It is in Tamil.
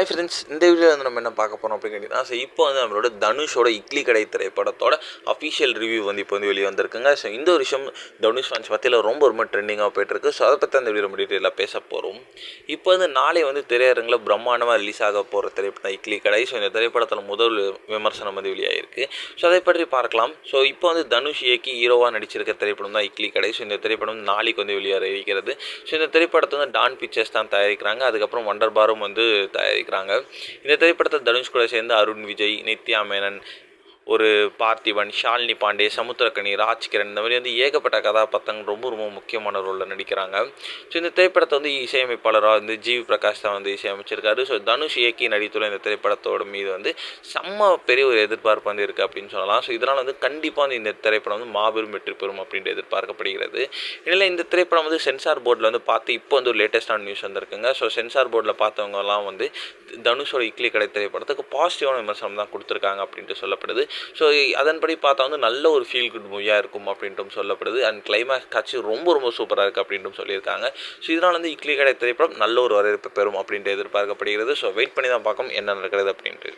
ஹாய் ஃப்ரெண்ட்ஸ், இந்த வீடியோவில் வந்து நம்ம என்ன பார்க்க போகிறோம் அப்படின்னு கேட்டிங்கன்னா, இப்போ வந்து நம்மளோட தனுஷோட இட்லி கடை திரைப்படத்தோட அஃபிஷியல் ரிவ்யூ வந்து இப்போ வந்து வெளியே வந்திருக்குங்க. ஸோ இந்த ஒரு விஷயம் தனுஷ் ஃபேன்ஸ் மத்தியில் ரொம்ப ட்ரெண்டிங்காக போயிட்டுருக்கு. ஸோ அதை பற்றி அந்த வீடியோ டீட்டெயிலாக பேச போகிறோம். இப்போ வந்து நாளை வந்து திரையரங்கில் பிரம்மாண்டமாக ரிலீஸ் ஆக போகிற திரைப்படம் இட்லி கடை. ஸோ இந்த திரைப்படத்தில் முதல் விமர்சனம் வந்து வெளியாகிருக்கு. ஸோ அதை பற்றி பார்க்கலாம். ஸோ இப்போ வந்து தனுஷ் இயக்கி ஹீரோவாக நடிச்சிருக்க திரைப்படம் தான் இட்லி கடை. ஸோ இந்த திரைப்படம் நாளைக்கு வந்து வெளியாக இருக்கிறது. ஸோ இந்த திரைப்படத்தை வந்து டான் பிக்சர்ஸ் தான் தயாரிக்கிறாங்க. அதுக்கப்புறம் வண்டர் பாரும் வந்து தயாரிக்கிறாங்க. இந்த திரைப்படத்தை தனுஷ் கூட சேர்ந்து அருண் விஜய், நித்யா மேனன், ஒரு பார்த்திபன், ஷாலினி பாண்டே, சமுத்திரக்கனி, ராஜ்கிரண், இந்த மாதிரி வந்து ஏகப்பட்ட கதாபாத்திரங்கள் ரொம்ப முக்கியமான ரோலில் நடிக்கிறாங்க. ஸோ இந்த திரைப்படத்தை வந்து இசையமைப்பாளராக வந்து ஜிவி பிரகாஷ் தான் வந்து இசையமைச்சிருக்காரு. ஸோ தனுஷ் இயக்கி நடித்துள்ள இந்த திரைப்படத்தோட மீது வந்து செம்ம பெரிய ஒரு எதிர்பார்ப்பு வந்து இருக்குது அப்படின்னு சொல்லலாம். ஸோ இதனால் வந்து கண்டிப்பாக வந்து இந்த திரைப்படம் வந்து மாபெரும் வெற்றி பெறும் அப்படின்ட்டு எதிர்பார்க்கப்படுகிறது. இதில் இந்த திரைப்படம் வந்து சென்சார் போர்டில் வந்து பார்த்து இப்போ வந்து ஒரு லேட்டஸ்டான நியூஸ் வந்திருக்குங்க. ஸோ சென்சார் போர்டில் பார்த்தவங்கலாம் வந்து தனுஷோட இட்லி கடை திரைப்படத்துக்கு பாசிட்டிவான விமர்சனம் தான் கொடுத்துருக்காங்க அப்படின்ட்டு சொல்லப்படுது. ஸோ அதன்படி பார்த்தா வந்து நல்ல ஒரு ஃபீல் குட் மூவியாக இருக்கும் அப்படின்ட்டும் சொல்லப்படுது. அண்ட் கிளைமேக்ஸ் காட்சி ரொம்ப சூப்பராக இருக்குது அப்படின்ட்டும் சொல்லியிருக்காங்க. ஸோ இதனால் வந்து இட்லி கடை திரைப்படம் நல்ல ஒரு வரவேற்பு பெறும் அப்படின்ட்டு எதிர்பார்க்கப்படுகிறது. ஸோ வெயிட் பண்ணி தான் பார்க்கணும் என்ன நடக்கிறது அப்படின்ட்டு.